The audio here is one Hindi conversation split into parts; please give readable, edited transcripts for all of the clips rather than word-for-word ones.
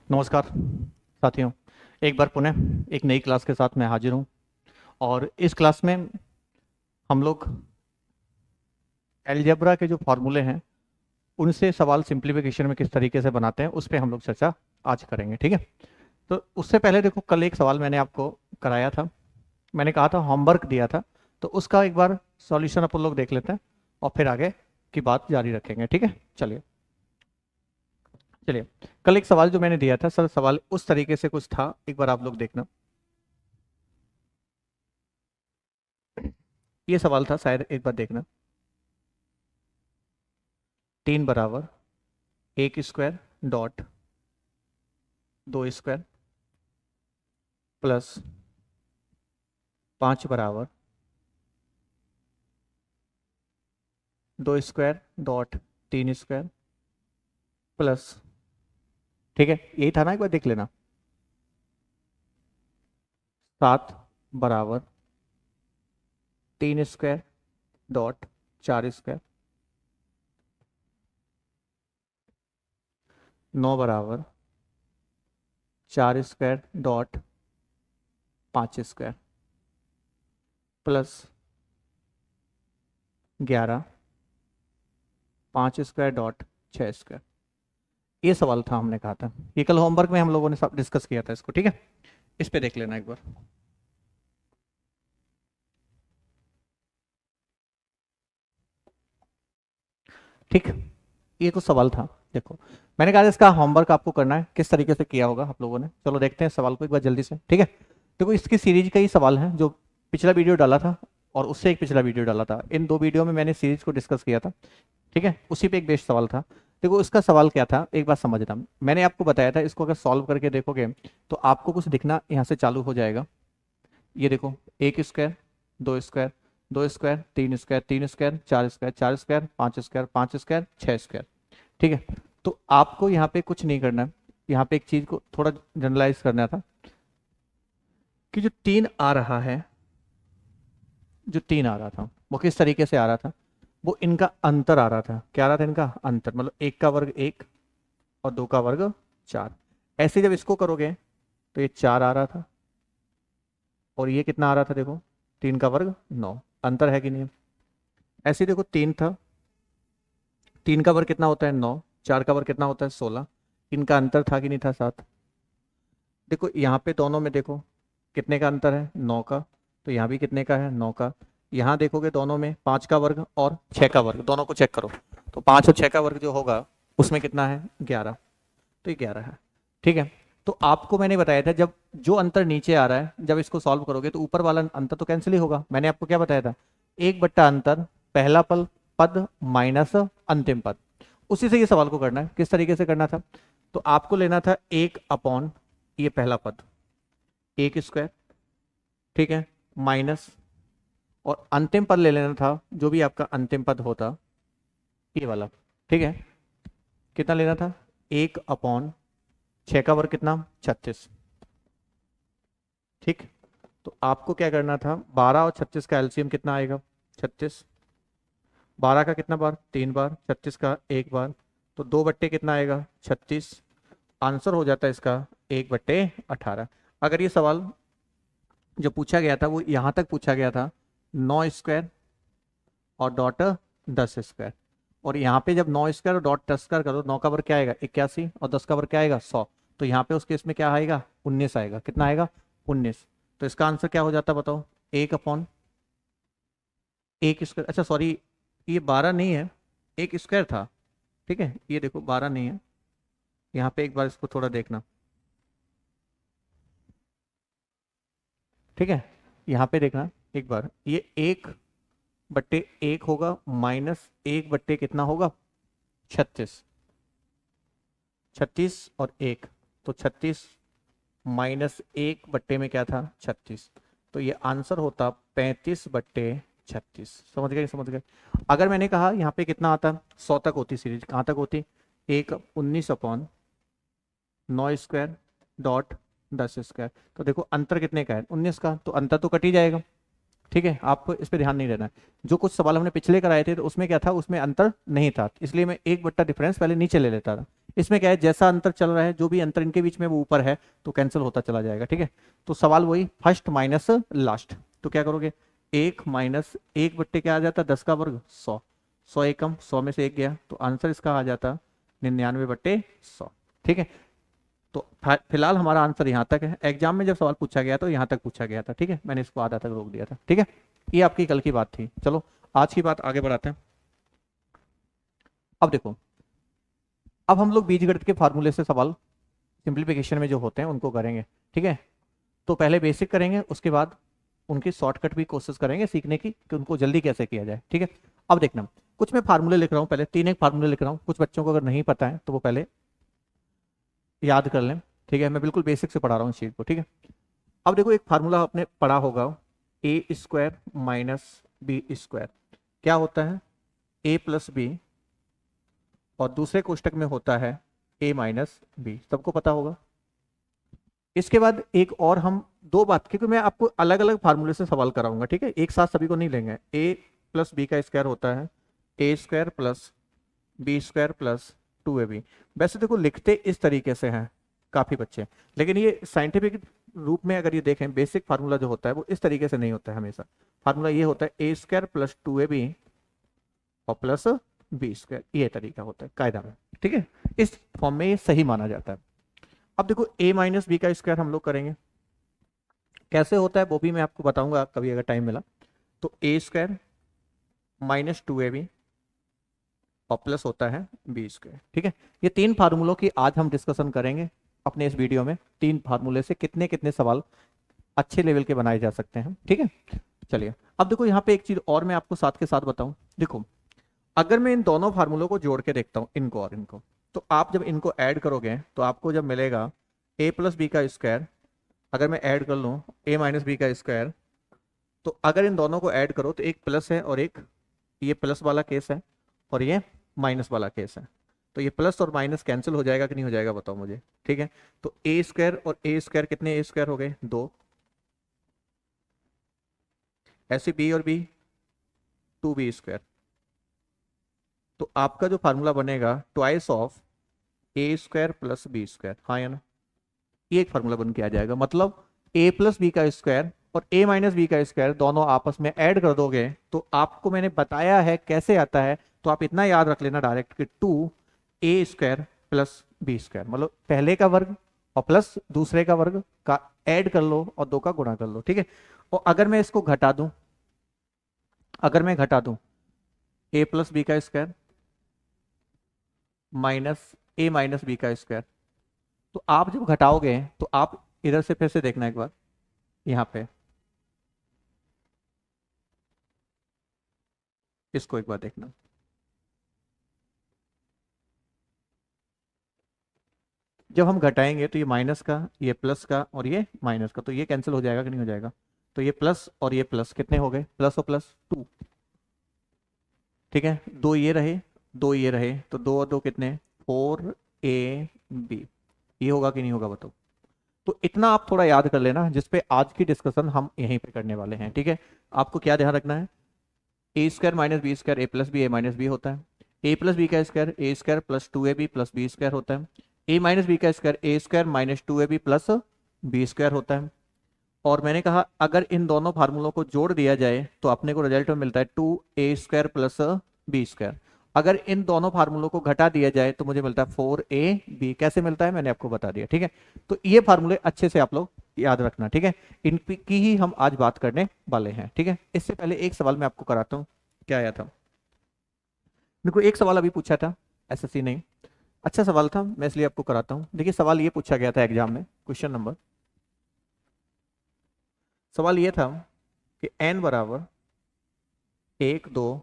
नमस्कार साथियों। एक बार पुनः एक नई क्लास के साथ मैं हाजिर हूँ और इस क्लास में हम लोग अलजेब्रा के जो फॉर्मूले हैं उनसे सवाल सिंप्लीफिकेशन में किस तरीके से बनाते हैं उस पर हम लोग चर्चा आज करेंगे। ठीक है, तो उससे पहले देखो, कल एक सवाल मैंने आपको कराया था। मैंने कहा था होमवर्क दिया था, तो उसका एक बार सॉल्यूशन अपन लोग देख लेते हैं और फिर आगे की बात जारी रखेंगे। ठीक है, चलिए चलिए। कल एक सवाल जो मैंने दिया था सर, सवाल उस तरीके से कुछ था, एक बार आप लोग देखना। ये सवाल था, शायद एक बार देखना। 3 = 1² डॉट 2² प्लस 5 = 2² डॉट 3² प्लस, ठीक है यही था ना, एक बार देख लेना। 7 = 3² डॉट 4²। 9 = 4² dot 5² plus 11 5² dot 6²। ये सवाल था, हमने कहा था ये कल होमवर्क में हम लोगों ने सब डिस्कस किया था इसको। ठीक है, इस पे देख लेना एक बार। ठीक, ये तो सवाल था। देखो, मैंने कहा इसका होमवर्क आपको करना है, किस तरीके से किया होगा आप लोगों ने। चलो देखते हैं सवाल को एक बार जल्दी से। ठीक है, देखो इसकी सीरीज का ही सवाल है, जो पिछला वीडियो डाला था और उससे एक पिछला वीडियो डाला था। इन दो वीडियो में मैंने सीरीज को डिस्कस किया था। ठीक है, उसी पे एक बेस्ड सवाल था। देखो इसका सवाल क्या था, एक बार समझना। मैंने आपको बताया था, इसको अगर सॉल्व करके देखोगे तो आपको कुछ दिखना यहाँ से चालू हो जाएगा। ये देखो, 1², 2², 2², 3², 3², 4², 4², 5², 5², 6²। ठीक है, तो आपको यहाँ पे कुछ नहीं करना है। यहाँ पे एक चीज को थोड़ा जनरलाइज करना था कि जो 3 आ रहा है, जो 3 आ रहा था वो किस तरीके से आ रहा था। वो इनका अंतर आ रहा था। क्या आ रहा था? इनका अंतर, मतलब 1 का वर्ग 1 और 2 का वर्ग 4। ऐसे जब इसको करोगे तो ये 4 आ रहा था और ये कितना आ रहा था? देखो, 3 का वर्ग 9। अंतर है कि नहीं? ऐसे ही देखो, 3 था, 3 का वर्ग कितना होता है? 9। 4 का वर्ग कितना होता है? 16। इनका अंतर था कि नहीं था? 7। देखो यहाँ पे दोनों में देखो कितने का अंतर है? 9 का। तो यहाँ भी कितने का है? 9 का। यहाँ देखोगे दोनों में 5 का वर्ग और 6 का वर्ग, दोनों को चेक करो तो 5 और 6 का वर्ग जो होगा उसमें कितना है? 11। तो ये 11 है। ठीक है, तो आपको मैंने बताया था, जब जो अंतर नीचे आ रहा है जब इसको सॉल्व करोगे तो ऊपर वाला अंतर तो कैंसिल ही होगा। मैंने आपको क्या बताया था? 1/अंतर, पहला पल पद माइनस अंतिम पद। उसी से ये सवाल को करना है। किस तरीके से करना था? तो आपको लेना था 1/, ये पहला पद 1², ठीक है, माइनस, और अंतिम पद ले लेना था जो भी आपका अंतिम पद होता, ये वाला। ठीक है, कितना लेना था? 1/6 का वर्ग कितना? 36। ठीक, तो आपको क्या करना था? 12 और 36 का एलसीएम कितना आएगा? 36। 12 का कितना बार? 3 बार। 36 का 1 बार। तो 2 बट्टे कितना आएगा? 36। आंसर हो जाता है इसका 1/18। अगर ये सवाल जो पूछा गया था वो यहाँ तक पूछा गया था, 9² और डॉट 10², और यहाँ पे जब 9² और डॉट 10² करो, 9 का वर्ग क्या आएगा? 81, और 10 का वर्ग क्या आएगा? 100। तो यहाँ पे उस केस में क्या आएगा? 19 आएगा। कितना आएगा? 19। तो इसका आंसर क्या हो जाता बताओ? 1/1²। अच्छा सॉरी, ये 12 नहीं है, 1² था। ठीक है, ये देखो 12 नहीं है। यहाँ पे एक बार इसको थोड़ा देखना। ठीक है, यहाँ पे देखना एक बार, ये 1/1 होगा, माइनस 1 कितना होगा? 36। 36 और 1, तो 36 माइनस 1 में क्या था? 36। तो ये आंसर होता 35/36। समझ गए? समझ गए? अगर मैंने कहा यहाँ पे कितना आता, 100 तक होती सीरीज, कहाँ तक होती? 19/9² डॉट 10²। तो देखो अंतर कितने का है? 19 का। तो अंतर तो कट ही जाएगा। ठीक है, आपको इस पे ध्यान नहीं देना है। जो कुछ सवाल हमने पिछले कराए थे तो उसमें क्या था? उसमें अंतर नहीं था, इसलिए मैं 1 बट्टा डिफरेंस पहले नीचे ले लेता था। इसमें क्या है, जैसा अंतर चल रहा है, जो भी अंतर इनके बीच में वो ऊपर है तो कैंसिल होता चला जाएगा, ठीक है। तो सवाल वही फर्स्ट माइनस लास्ट, तो क्या करोगे, 1 - 1 क्या आ जाता, 10 का वर्ग 100, 100 एकम, 100 में से 1 गया तो आंसर इसका आ जाता 99/100, ठीक है। तो फिलहाल हमारा आंसर यहाँ तक है। एग्जाम में जब सवाल पूछा गया तो यहाँ तक पूछा गया था, ठीक है, मैंने इसको आधा तक रोक दिया था, ठीक है। ये आपकी कल की बात थी। चलो आज की बात आगे बढ़ाते हैं। अब देखो, अब हम लोग बीजगणित के फार्मूले से सवाल सिंप्लीफिकेशन में जो होते हैं उनको करेंगे, ठीक है। तो पहले बेसिक करेंगे, उसके बाद उनकी शॉर्टकट भी कोशिश करेंगे सीखने की कि उनको जल्दी कैसे किया जाए, ठीक है। अब देखना, कुछ मैं फार्मूले लिख रहा हूँ, पहले 3 एक फार्मूले लिख रहा हूँ, कुछ बच्चों को अगर नहीं पता है तो वो पहले याद कर लें, ठीक है। मैं बिल्कुल बेसिक से पढ़ा रहा हूँ इस चीज को, ठीक है। अब देखो, एक फार्मूला आपने पढ़ा होगा, a² - b², क्या होता है, a+b, और दूसरे कोष्टक में होता है a-b, सबको पता होगा। इसके बाद एक और हम दो बात, क्योंकि मैं आपको अलग अलग फार्मूले से सवाल कराऊंगा, ठीक है, एक साथ सभी को नहीं लेंगे। a+b² होता है a² + b² + 2ab। वैसे देखो लिखते इस तरीके से हैं काफी बच्चे, लेकिन ये साइंटिफिक रूप में अगर ये देखें, बेसिक फार्मूला जो होता है वो इस तरीके से नहीं होता है हमेशा। फार्मूला ये होता है a² + 2ab और प्लस b², ये तरीका होता है कायदा में, ठीक है। इस फॉर्म में ये सही माना जाता है। अब देखो a-b² हम लोग करेंगे, कैसे होता है वो भी मैं आपको बताऊंगा कभी अगर टाइम मिला। तो a² - 2ab और प्लस होता है b², ठीक है। ये 3 फार्मूलों की आज हम डिस्कशन करेंगे अपने इस वीडियो में। 3 फार्मूले से कितने कितने सवाल अच्छे लेवल के बनाए जा सकते हैं, ठीक है। चलिए, अब देखो यहाँ पे एक चीज और मैं आपको साथ के साथ बताऊं। देखो, अगर मैं इन दोनों फार्मूलों को जोड़ के देखता हूं, इनको और इनको, तो आप जब इनको ऐड करोगे तो आपको जब मिलेगा a+b², अगर मैं ऐड कर लूँ a-b², तो अगर इन दोनों को ऐड करो तो एक प्लस है और एक ये प्लस वाला केस है और ये माइनस वाला केस है। तो ये प्लस और माइनस कैंसिल हो जाएगा कि नहीं हो जाएगा, बताओ मुझे, ठीक है। तो a² और a² कितने a² हो गए, 2, ऐसे b और b 2b²। तो आपका जो फार्मूला बनेगा ट्वाइस ऑफ a² + b², हाँ या ना, ये एक फार्मूला बन के आ जाएगा। मतलब a+b² और a-b² दोनों आपस में ऐड कर दोगे तो आपको मैंने बताया है कैसे आता है, तो आप इतना याद रख लेना डायरेक्ट कि 2a² + b², मतलब पहले का वर्ग और प्लस दूसरे का वर्ग का ऐड कर लो और 2 का गुणा कर लो, ठीक है। और अगर मैं इसको घटा दूं, अगर मैं घटा दूं a+b² माइनस a-b², तो आप जब घटाओगे तो आप इधर से फिर से देखना एक बार, यहाँ पे इसको एक बार देखना, जब हम घटाएंगे तो ये माइनस का, ये प्लस का और ये माइनस का, तो ये कैंसिल हो जाएगा कि नहीं हो जाएगा। तो ये प्लस और ये प्लस कितने हो गए, प्लस और प्लस 2, ठीक है। 2 ये रहे, 2 ये रहे, तो 2 और 2 कितने, 4ab, ये होगा कि नहीं होगा बताओ। तो इतना आप थोड़ा याद कर लेना, जिसपे आज की डिस्कशन हम यहीं पे करने वाले हैं, ठीक है। आपको क्या ध्यान रखना है, a² - b² a+b a-b होता है, a+b² a² + 2ab + b² होता है, a-b² a² - 2ab + b² होता है। और मैंने कहा अगर इन दोनों फार्मूलों को जोड़ दिया जाए तो अपने को रिजल्ट में मिलता है 2a² + b²। अगर इन दोनों फार्मूलों को घटा दिया जाए तो मुझे मिलता है 4ab। कैसे मिलता है मैंने आपको बता दिया, ठीक है। तो ये फार्मूले अच्छे से आप लोग याद रखना, ठीक है, इनकी ही हम आज बात करने वाले हैं, ठीक है। इससे पहले एक सवाल मैं आपको कराता हूँ, क्या आया था। देखो एक सवाल अभी पूछा था, एसएससी नहीं, अच्छा सवाल था, मैं इसलिए आपको कराता हूँ। देखिए सवाल ये पूछा गया था एग्जाम में, क्वेश्चन नंबर, सवाल ये था कि n बराबर 1 2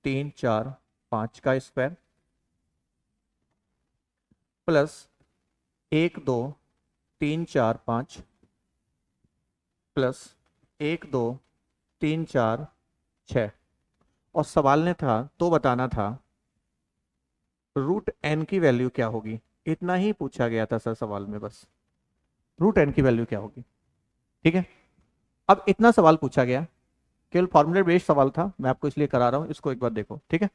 3 4 5 का स्क्वायर प्लस 1 2 3 4 5 प्लस 1 2 3 4 6, और सवाल ने था तो बताना था √n की वैल्यू क्या होगी। इतना ही पूछा गया था सर सवाल में, बस √n की वैल्यू क्या होगी, ठीक है। अब इतना सवाल पूछा गया, केवल फॉर्मूले बेस्ड सवाल था, मैं आपको इसलिए करा रहा हूं, इसको एक बार देखो, ठीक है।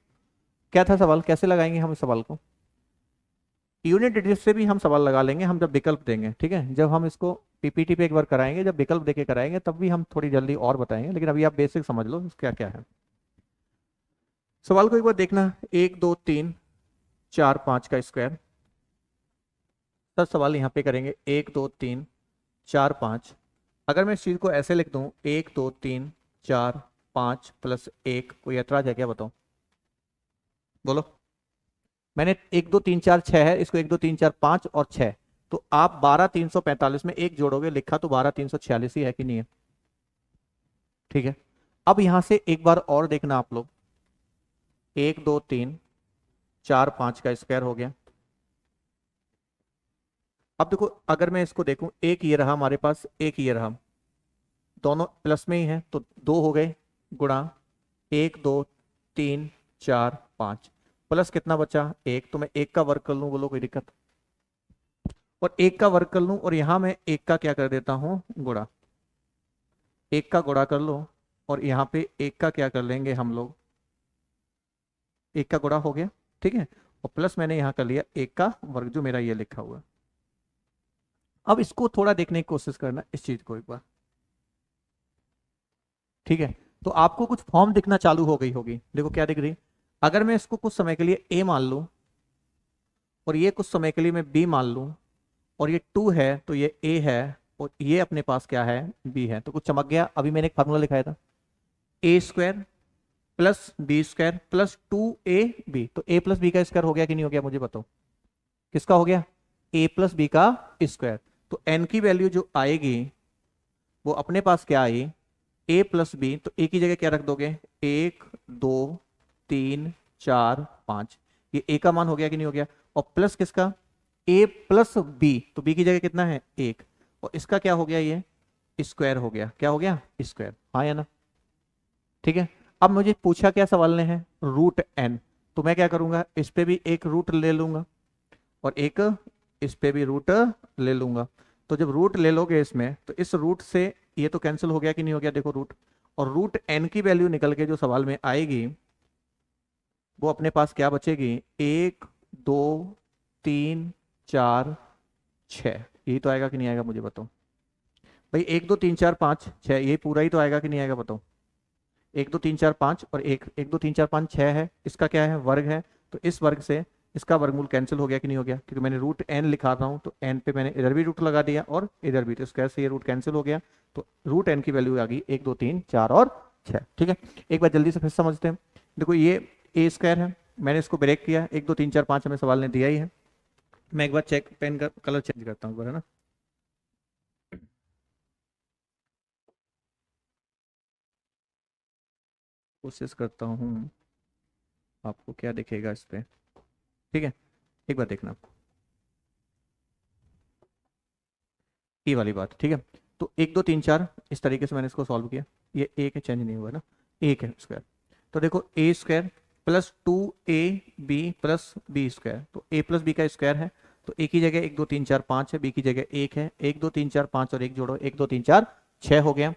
क्या था सवाल, कैसे लगाएंगे हम इस सवाल को। यूनिट डिजिट से भी हम सवाल लगा लेंगे हम जब विकल्प देंगे, ठीक है, जब हम इसको पीपीटी पे एक बार कराएंगे, जब विकल्प देके कराएंगे तब भी हम थोड़ी जल्दी और बताएंगे, लेकिन अभी आप बेसिक समझ लो क्या क्या है। सवाल को एक बार देखना, 1 2 3 4 5 का स्क्वायर। सर सवाल यहाँ पे करेंगे 1 2 3 4 5। अगर मैं इस चीज को ऐसे लिख दूं 1 2 3 4 5 प्लस 1, कोई ऐतराज है क्या, बताओ बोलो। मैंने 1 2 3 4 6 है, इसको 1 2 3 4 5 और 6, तो आप 12 345 में एक जोड़ोगे, लिखा तो 12 346 ही है कि नहीं है, ठीक है। अब यहां से एक बार और देखना आप लोग, 1 2 3 4 5 का स्क्वायर हो गया। अब देखो अगर मैं इसको देखूं, एक ये रहा हमारे पास, एक ये रहा, दोनों प्लस में ही है तो 2 हो गए, गुणा 1 2 3 4 5 प्लस कितना बचा 1, तो मैं 1 का वर्ग कर लूं, बोलो कोई दिक्कत, और 1 का वर्ग कर लूं और यहां मैं 1 का क्या कर देता हूं गुणा, 1 का गुणा कर लो और यहाँ पे 1 का क्या कर लेंगे हम लोग, 1 का गुणा हो गया, ठीक है, और प्लस मैंने यहाँ कर लिया 1 का वर्ग जो मेरा ये लिखा हुआ है। अब इसको थोड़ा देखने की कोशिश करना इस चीज को एक बार, ठीक है, तो आपको कुछ फॉर्म दिखना चालू हो गई होगी, देखो क्या दिख रही। अगर मैं इसको कुछ समय के लिए ए मान लूं और ये कुछ समय के लिए मैं बी मान लूं, और ये 2 है तो ये ए है और ये अपने पास क्या है बी है, तो कुछ चमक गया। अभी मैंने एक फार्मूला लिखाया था, A square plus B square plus 2ab, तो a प्लस बी का स्क्वायर हो गया कि नहीं हो गया, मुझे बताओ किसका हो गया, a प्लस बी का स्क्वायर। तो n की वैल्यू जो आएगी वो अपने पास क्या आई, a प्लस बी, तो a की जगह क्या रख दोगे, 1 2 3 4 5, ये a का मान हो गया कि नहीं हो गया, और प्लस किसका a प्लस बी, तो b की जगह कितना है 1, और इसका क्या हो गया, ये स्क्वायर हो गया, क्या हो गया स्क्वायर, हाँ या ना, ठीक है। अब मुझे पूछा क्या सवाल ने है, रूट n, तो मैं क्या करूंगा, इस पे भी एक रूट ले लूंगा और एक इस पे भी रूट ले लूंगा। तो जब रूट ले लोगे इसमें, तो इस रूट से ये तो कैंसिल हो गया कि नहीं हो गया, देखो रूट, और रूट n की वैल्यू निकल के जो सवाल में आएगी वो अपने पास क्या बचेगी, 1 2 3 4 6, यही तो आएगा कि नहीं आएगा, मुझे बताओ भाई, 1 2 3 4 5 6, ये पूरा ही तो आएगा कि नहीं आएगा, बताओ। 1 2 3 4 5 और 1 1 2 3 4 5 6 है, इसका क्या है वर्ग है, तो इस वर्ग से इसका वर्गमूल कैंसिल हो गया कि नहीं हो गया, क्योंकि मैंने रूट n लिखा रहा हूं, तो n पे मैंने इधर भी रूट लगा दिया और इधर भी, तो स्क्वायर से ये रूट कैंसिल हो गया, तो रूट n की वैल्यू आ गई 1 2 3 4 और 6, ठीक है। एक बार जल्दी से फिर समझते हैं, देखो ये a स्क्वायर है, मैंने इसको ब्रेक किया, 1 2 3 4 5 हमें सवाल ने दिया ही है। मैं एक बार चेक पेन का कलर चेंज करता हूँ, है ना, कोशिश करता हूँ आपको क्या दिखेगा इस पे, ठीक है, एक बार देखना ये वाली बात, ठीक है। तो 1 2 3 4 इस तरीके से मैंने इसको सॉल्व किया, ये एक है, चेंज नहीं हुआ ना, एक है स्क्वायर, तो देखो A square plus 2ab plus B square, तो a प्लस बी का स्क्वायर है, तो a की जगह 1 2 3 4 5 है, b की जगह 1 है, 1 2 3 4 5 और 1 जोड़ो, 1 2 3 4 6 हो गया,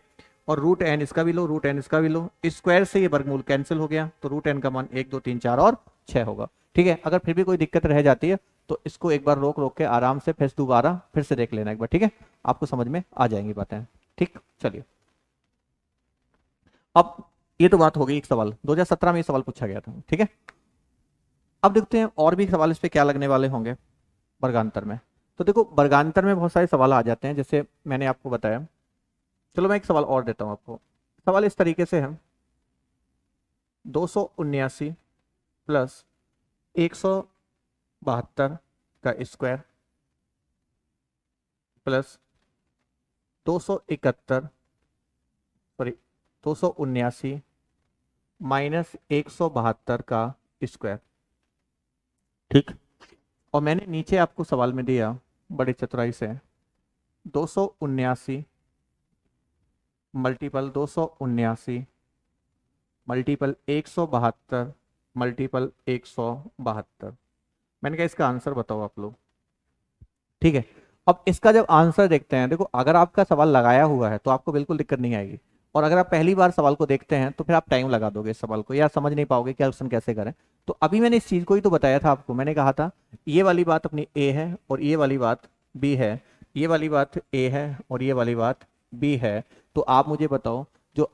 और रूट n इसका भी लो, रूट n इसका भी लो, इस स्क्वायर से ये वर्गमूल कैंसिल हो गया, तो रूट n का मान 1 2 3 4 और 6 होगा, ठीक है। अगर फिर भी कोई दिक्कत रह जाती है तो इसको एक बार रोक रोक के आराम से फिर दोबारा फिर से देख लेना एक बार, ठीक है, आपको समझ में आ जाएंगी बातें, ठीक। चलिए अब ये तो बात हो गई, एक सवाल 2017 में ये सवाल पूछा गया था, ठीक है। अब देखते हैं और भी सवाल इस पे क्या लगने वाले होंगे वर्गांतर में। तो देखो वर्गांतर में बहुत सारे सवाल आ जाते हैं, जैसे मैंने आपको बताया, चलो मैं एक सवाल और देता हूं आपको। सवाल इस तरीके से है, 279 प्लस 172 का स्क्वायर प्लस 271 सॉरी 279 माइनस 172 का स्क्वायर, ठीक। और मैंने नीचे आपको सवाल में दिया बड़ी चतुराई से 279 मल्टीपल 279 मल्टीपल 172 मल्टीपल 172, मैंने कहा इसका आंसर बताओ आप लोग, ठीक है। अब इसका जब आंसर देखते हैं, देखो अगर आपका सवाल लगाया हुआ है तो आपको बिल्कुल दिक्कत नहीं आएगी, और अगर आप पहली बार सवाल को देखते हैं तो फिर आप टाइम लगा दोगे इस सवाल को, या समझ नहीं पाओगे कि क्वेश्चन कैसे करें, तो अभी मैंने इस चीज़ को ही तो बताया था आपको, मैंने कहा था ये वाली बात अपनी ए है और ये वाली बात बी है, ये वाली बात ए है और ये वाली बात बी है। तो आप मुझे बताओ जो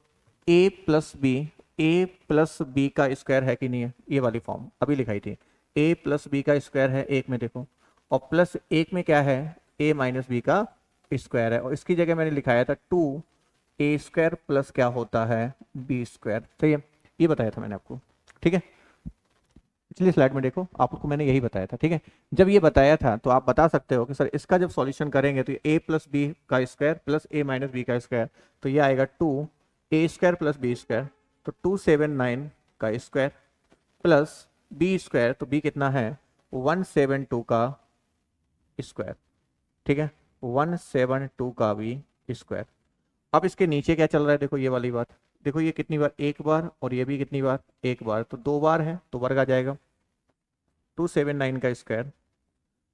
ए प्लस बी का स्क्वायर है कि नहीं है, ये वाली फॉर्म अभी लिखाई थी, ए प्लस बी का स्क्वायर है एक में देखो, और प्लस एक में क्या है, ए माइनस बी का स्क्वायर है, और इसकी जगह मैंने लिखाया था 2a² प्लस क्या होता है b²। सही है, ये बताया था मैंने आपको, ठीक है। पिछली स्लाइड में देखो आपको मैंने यही बताया था, ठीक है। जब ये बताया था तो आप बता सकते हो कि सर इसका जब सॉल्यूशन करेंगे तो ए प्लस बी का स्क्वायर प्लस ए माइनस बी का स्क्वायर, तो ये आएगा 2a² प्लस b², तो 279 का स्क्वायर प्लस b², तो b कितना है 172 का स्क्वायर, ठीक है, 172 का भी स्क्वायर। अब इसके नीचे क्या चल रहा है, देखो ये वाली बात, देखो ये कितनी बार, एक बार, और ये भी कितनी बार, एक बार, तो दो बार है तो वर्ग आ जाएगा 279 का स्क्वायर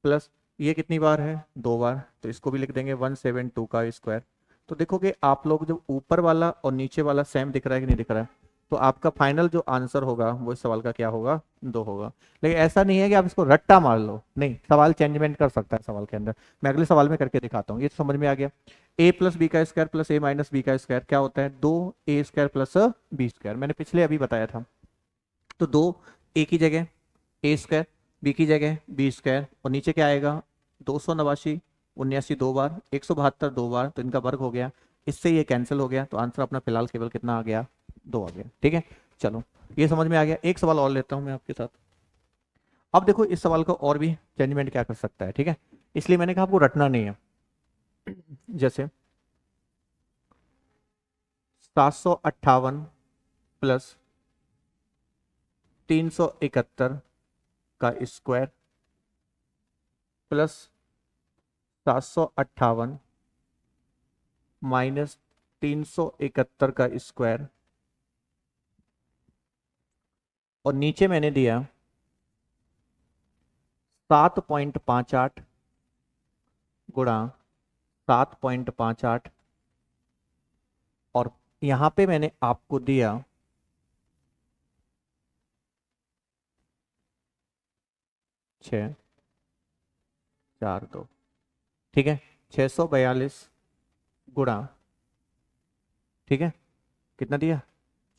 प्लस ये कितनी बार है, दो बार, तो इसको भी लिख देंगे 172 का स्क्वायर। तो देखोगे आप लोग जब ऊपर वाला और नीचे वाला सेम दिख रहा है कि नहीं दिख रहा है, तो आपका फाइनल जो आंसर होगा वो इस सवाल का क्या होगा, 2 होगा। लेकिन ऐसा नहीं है कि आप इसको रट्टा मार लो, नहीं, सवाल चेंजमेंट कर सकता है सवाल के अंदर। मैं अगले सवाल में करके दिखाता हूँ, ये तो समझ में आ गया। ए प्लस बी का स्क्वायर प्लस ए माइनस बी का स्क्वायर क्या होता है, 2a² प्लस b², मैंने पिछले अभी बताया था। तो 2 a की जगह a², बी की जगह b², और नीचे क्या आएगा 289, 79 दो बार, 172 दो बार, तो इनका वर्ग हो गया, इससे ये कैंसिल हो गया, तो आंसर अपना फिलहाल केवल कितना आ गया, 2 आ गया, ठीक है। चलो ये समझ में आ गया। एक सवाल और लेता हूं मैं आपके साथ। अब देखो इस सवाल का और भी चेंजमेंट क्या कर सकता है, ठीक है, इसलिए मैंने कहा आपको रटना नहीं है। जैसे 758 प्लस 371 का स्क्वायर प्लस 758 माइनस 371 का स्क्वायर, और नीचे मैंने दिया 7.58 गुणा 7.58, और यहां पे मैंने आपको दिया 642, ठीक है, 642 गुणा, ठीक है, कितना दिया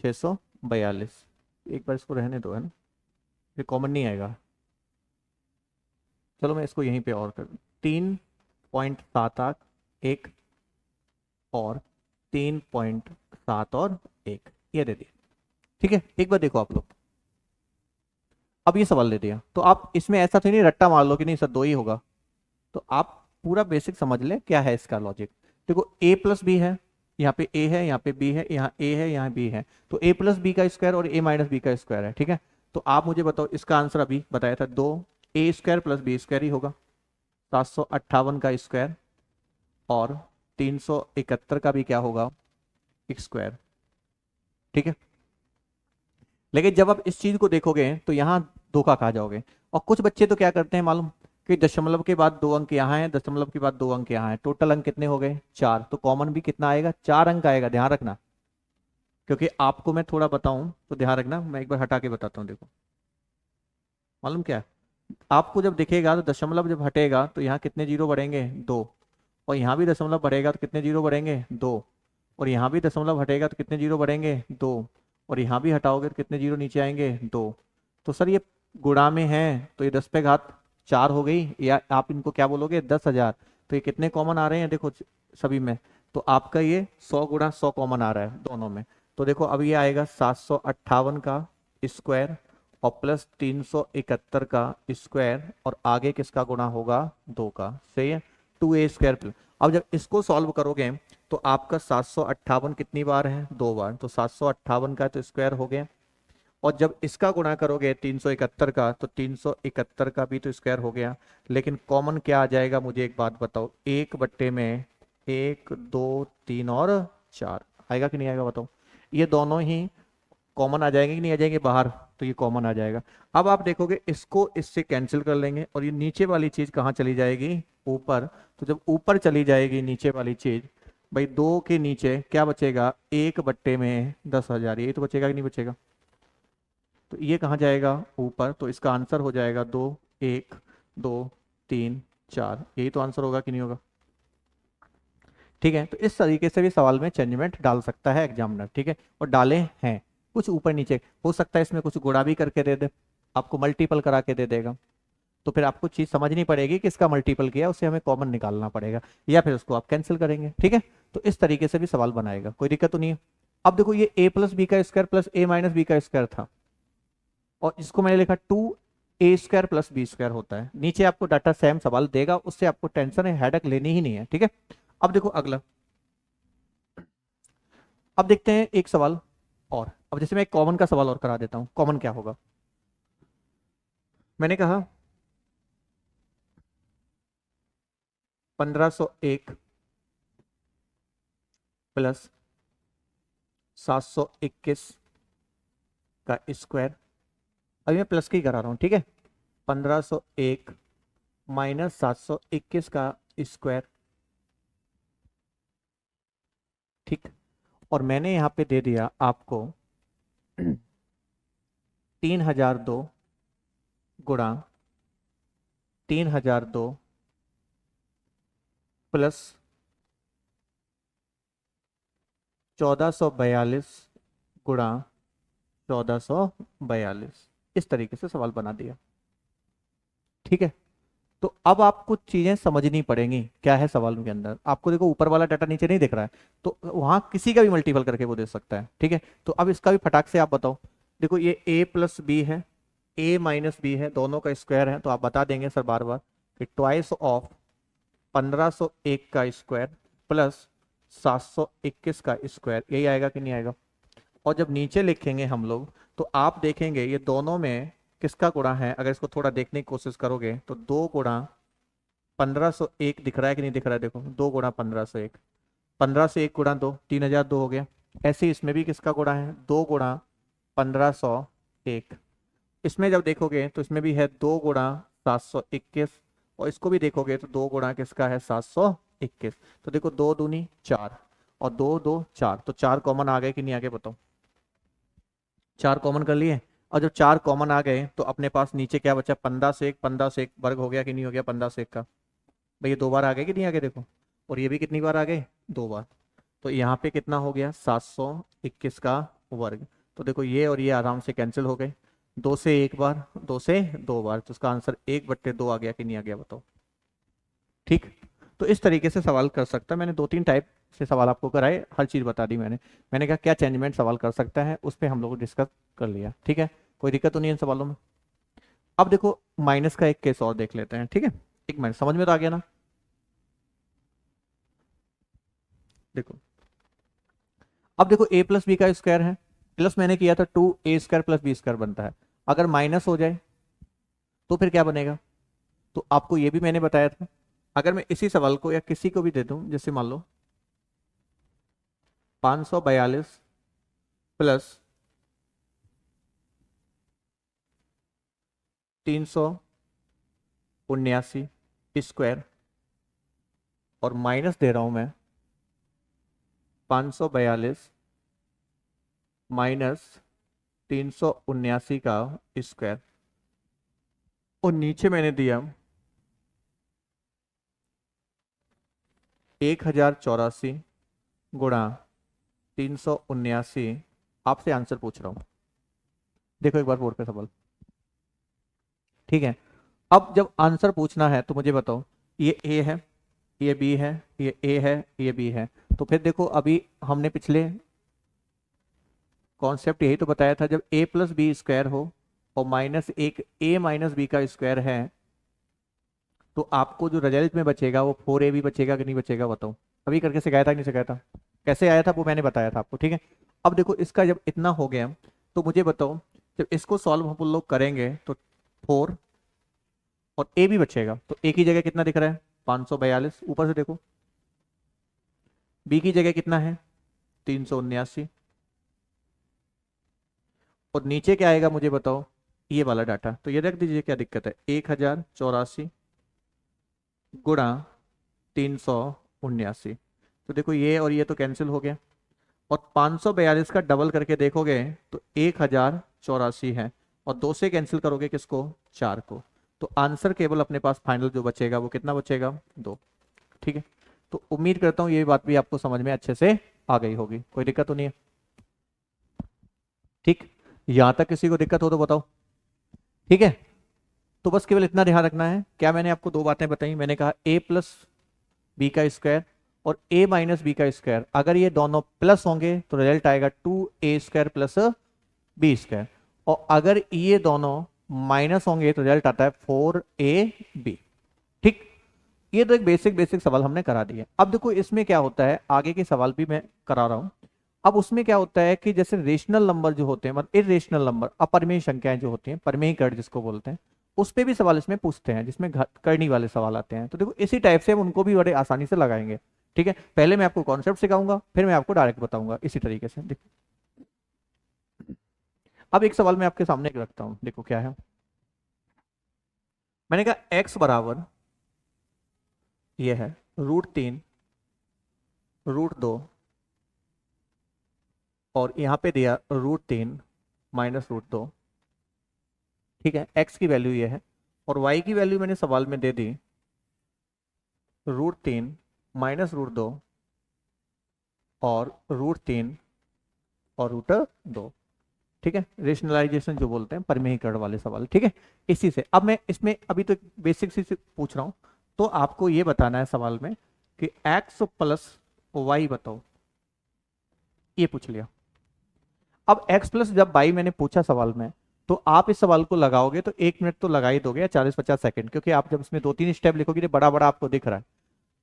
642, एक बार इसको रहने दो, है ना, ये कॉमन नहीं आएगा, चलो मैं इसको यहीं पे और कर दूं, 3.78 एक और 3.7 और एक, ये दे दिया, ठीक है। एक बार देखो आप लोग, अब ये सवाल दे दिया तो आप इसमें ऐसा तो नहीं रट्टा मार लो कि नहीं सर 2 ही होगा, तो आप पूरा बेसिक समझ लें क्या है इसका लॉजिक। देखो a प्लस बी है, यहाँ पे a है, यहाँ पे b है, यहाँ a है, यहाँ b है, तो a प्लस बी का स्क्वायर और a माइनस बी का स्क्वायर है, ठीक है। तो आप मुझे बताओ इसका आंसर अभी बताया था 2a² प्लस b² ही होगा, 758 का स्क्वायर और 371 का भी क्या होगा स्क्वायर, ठीक है। लेकिन जब आप इस चीज को देखोगे तो यहाँ धोखा खा जाओगे। और कुछ बच्चे तो क्या करते हैं मालूम, कि दशमलव के बाद 2 अंक यहाँ है, दशमलव के बाद 2 अंक यहाँ है, टोटल अंक कितने हो गए 4, तो कॉमन भी कितना आएगा 4 अंक आएगा, ध्यान रखना। क्योंकि आपको मैं थोड़ा बताऊं तो ध्यान रखना, मैं एक बार हटा के बताता हूँ, देखो मालूम क्या है? आपको जब दिखेगा तो दशमलव जब हटेगा तो यहाँ कितने जीरो बढ़ेंगे 2, और यहाँ भी दशमलव बढ़ेगा तो कितने जीरो बढ़ेंगे 2, और यहाँ भी दशमलव हटेगा तो कितने जीरो बढ़ेंगे 2, और यहाँ भी हटाओगे तो कितने जीरो नीचे आएंगे 2। तो सर ये गुणा में है तो ये 10 पे घात 4 हो गई, या आप इनको क्या बोलोगे 10,000। तो ये कितने कॉमन आ रहे हैं देखो सभी में, तो आपका ये 100 गुणा 100 कॉमन आ रहा है दोनों में। तो देखो अब ये आएगा 758 का स्क्वायर और प्लस 371 का स्क्वायर, और आगे किसका गुणा होगा 2 का, सही है, 2a² प्लस। अब जब इसको सॉल्व करोगे तो आपका 758 कितनी बार है 2 बार, तो 758 का तो स्क्वायर हो गया, और जब इसका गुणा करोगे 371 का तो 371 का भी तो स्क्वायर हो गया। लेकिन कॉमन क्या आ जाएगा मुझे एक बात बताओ, 1/में 1 2 3 और 4 आएगा कि नहीं आएगा बताओ, ये दोनों ही कॉमन आ जाएंगे कि नहीं आ जाएंगे बाहर, तो ये कॉमन आ जाएगा। अब आप देखोगे इसको इससे कैंसिल कर लेंगे और ये नीचे वाली चीज कहाँ चली जाएगी ऊपर, तो जब ऊपर चली जाएगी नीचे वाली चीज, भाई 2 के नीचे क्या बचेगा 1/में 10,000, यही तो बचेगा कि नहीं बचेगा। तो ये कहाँ जाएगा, ऊपर, तो इसका आंसर हो जाएगा 2, 1, 2, 3, 4। यही तो आंसर होगा कि नहीं होगा? ठीक है, तो इस तरीके से भी सवाल में चेंजमेंट डाल सकता है एग्जामिनर। ठीक है, और डाले हैं कुछ ऊपर नीचे, हो सकता है इसमें कुछ गुणा भी करके दे दे, आपको मल्टीपल करा के दे देगा, तो फिर आपको चीज समझनी पड़ेगी कि इसका मल्टीपल किया, उसे हमें कॉमन निकालना पड़ेगा, या फिर उसको आप कैंसिल करेंगे। ठीक है, तो इस तरीके से भी सवाल बनाएगा, कोई दिक्कत तो नहीं है। अब देखो, ये a प्लस बी का square plus a minus b का स्क्वायर था, और इसको मैंने लिखा 2a² प्लस बी स्क्वायर होता है। नीचे आपको डाटा सेम सवाल देगा, उससे आपको टेंशन है, हेडक लेनी ही नहीं है। ठीक है, अब देखो अगला, अब देखते हैं एक सवाल और। अब जैसे मैं एक कॉमन का सवाल और करा देता हूं, कॉमन क्या होगा, मैंने कहा 1501 प्लस 721 का स्क्वायर, अभी मैं प्लस की करा रहा हूं। ठीक है, 1501 माइनस 721 का स्क्वायर। ठीक, और मैंने यहां पे दे दिया आपको 3002 गुणा 3002 प्लस 1442 गुणा 1442, इस तरीके से सवाल बना दिया। ठीक है, तो अब आपको चीजें समझनी पड़ेंगी, क्या है सवाल के अंदर। आपको देखो ऊपर वाला डाटा नीचे नहीं दिख रहा है, तो वहां किसी का भी मल्टीपल करके वो दे सकता है। ठीक है, तो अब इसका भी फटाक से आप बताओ। देखो, ये a प्लस बी है, a माइनस बी है, दोनों का स्क्वायर है, तो आप बता देंगे सर बार बार कि ट्वाइस ऑफ 1501 का स्क्वायर प्लस 721 का स्क्वायर, यही आएगा कि नहीं आएगा? और जब नीचे लिखेंगे हम लोग, तो आप देखेंगे ये दोनों में किसका गुणा है। अगर इसको थोड़ा देखने की कोशिश करोगे तो 2 गुणा 1501 दिख रहा है कि नहीं दिख रहा है? देखो, 2 गुणा 1501, 15 से 1 गुणा 2, 3002 हो गया। ऐसे ही इसमें भी किसका गुणा है, 2 गुणा 1501। इसमें जब देखोगे तो इसमें भी है 2 गुणा 721, और इसको भी देखोगे तो 2 गुणा किसका है, 721। तो देखो, 2 दूनी 4 और 2 2 4, तो 4 कॉमन आ गए कि नहीं आ गए, बताओ? 4 कॉमन कर लिए, और जब 4 कॉमन आ गए तो अपने पास नीचे क्या बचा, 15 से 1 वर्ग हो गया कि नहीं हो गया, 15 से 1 का। भाई ये 2 बार आ गए कि नहीं आ गए, देखो, और ये भी कितनी बार आ गए, 2 बार। तो यहाँ पे कितना हो गया, 721 का वर्ग। तो देखो, ये और ये आराम से कैंसिल हो गए, 2 से 1 बार, 2 से 2 बार, तो उसका आंसर 1/2 आ गया कि नहीं आ गया, बताओ? ठीक, तो इस तरीके से सवाल कर सकता है। मैंने 2-3 टाइप से सवाल आपको कराए, हर चीज़ बता दी मैंने कहा क्या चेंजमेंट सवाल कर सकता है, उस पर हम लोग डिस्कस कर लिया। ठीक है, कोई दिक्कत तो नहीं है इन सवालों में। अब देखो, माइनस का एक केस और देख लेते हैं। ठीक है, एक मिनट, समझ में तो आ गया ना? देखो, अब देखो, a प्लस बी का स्क्वायर है, प्लस मैंने किया था 2a² प्लस बी स्क्वायर बनता है। अगर माइनस हो जाए तो फिर क्या बनेगा, तो आपको ये भी मैंने बताया था। अगर मैं इसी सवाल को या किसी को भी दे दूं, जैसे मान लो 542 प्लस 379 स्क्वायर, और माइनस दे रहा हूं मैं 542 माइनस 379 का स्क्वायर, और नीचे मैंने दिया 1084 गुणा 379। आपसे आंसर पूछ रहा हूं, देखो एक बार बोर्ड पे सवाल। ठीक है, अब जब आंसर पूछना है तो मुझे बताओ, ये ए है, ये बी है, ये ए है, ये बी है। तो फिर देखो, अभी हमने पिछले कॉन्सेप्ट यही तो बताया था, जब ए प्लस बी स्क्वायर हो और माइनस एक ए माइनस बी का स्क्वायर है, तो आपको जो रिजल्ट में बचेगा वो 4ab बचेगा कि नहीं बचेगा, बताओ? अभी करके सिखाया था कि नहीं सिखाया था? कैसे आया था वो मैंने बताया था आपको। ठीक है, अब देखो, इसका जब इतना हो गया तो मुझे बताओ, जब इसको सॉल्व हम लोग करेंगे तो 4 और ए भी बचेगा, तो ए की जगह कितना दिख रहा है, 542, ऊपर से देखो। बी की जगह कितना है, 379, और नीचे क्या आएगा मुझे बताओ, ये वाला डाटा। तो ये रख दीजिए, क्या दिक्कत है, 1084 गुणा 379। तो देखो, ये और ये तो कैंसिल हो गया, और 542 का डबल करके देखोगे तो 1084 है, और 2 से कैंसिल करोगे किसको, 4 को, तो आंसर केवल अपने पास फाइनल जो बचेगा वो कितना बचेगा, 2। ठीक है, तो उम्मीद करता हूँ ये बात भी आपको समझ में अच्छे से आ गई होगी, कोई दिक्कत तो नहीं है। ठीक, यहां तक किसी को दिक्कत हो तो बताओ। ठीक है, तो बस केवल इतना ध्यान रखना है, क्या मैंने आपको 2 बातें बताई, मैंने कहा a प्लस बी का स्क्वायर और a माइनस बी का स्क्वायर, अगर ये दोनों प्लस होंगे तो रिजल्ट आएगा 2a square plus B square, और अगर ये दोनों माइनस होंगे तो रिजल्ट आता है 4ab। ठीक, ये तो एक बेसिक बेसिक सवाल हमने करा दिया। अब देखो इसमें क्या होता है, आगे के सवाल भी मैं करा रहा हूं। अब उसमें क्या होता है कि जैसे रेशनल नंबर जो होते हैं, मतलब इरेशनल नंबर, अपरिमेय संख्याएं जो होती हैं, परिमेय कर्ण जिसको बोलते हैं, उस पे भी सवाल इसमें पूछते हैं, जिसमें करनी वाले सवाल आते हैं। तो देखो इसी टाइप से हम उनको भी बड़े आसानी से लगाएंगे। ठीक है, पहले मैं आपको कॉन्सेप्ट सिखाऊंगा, फिर मैं आपको डायरेक्ट बताऊंगा इसी तरीके से। देखो अब एक सवाल मैं आपके सामने रखता हूं, देखो क्या है। मैंने कहा एक्स बराबर ये है √3 √2 और यहां पे दिया √3 माइनस √2। ठीक है, एक्स की वैल्यू ये है और वाई की वैल्यू मैंने सवाल में दे दी √3 माइनस √2 और √3 और √2। ठीक है, रेशनलाइजेशन जो बोलते हैं, परिमेयीकरण वाले सवाल। ठीक है, इसी से अब मैं इसमें अभी तो बेसिक सी पूछ रहा हूं, तो आपको ये बताना है सवाल में कि x प्लस वाई बताओ, ये पूछ लिया। अब x प्लस जब y मैंने पूछा सवाल में, तो आप इस सवाल को लगाओगे तो 1 मिनट तो लगा ही दोगे या 40-50 सेकंड, क्योंकि आप जब इसमें 2-3 स्टेप लिखोगे तो बड़ा बड़ा आपको दिख रहा है।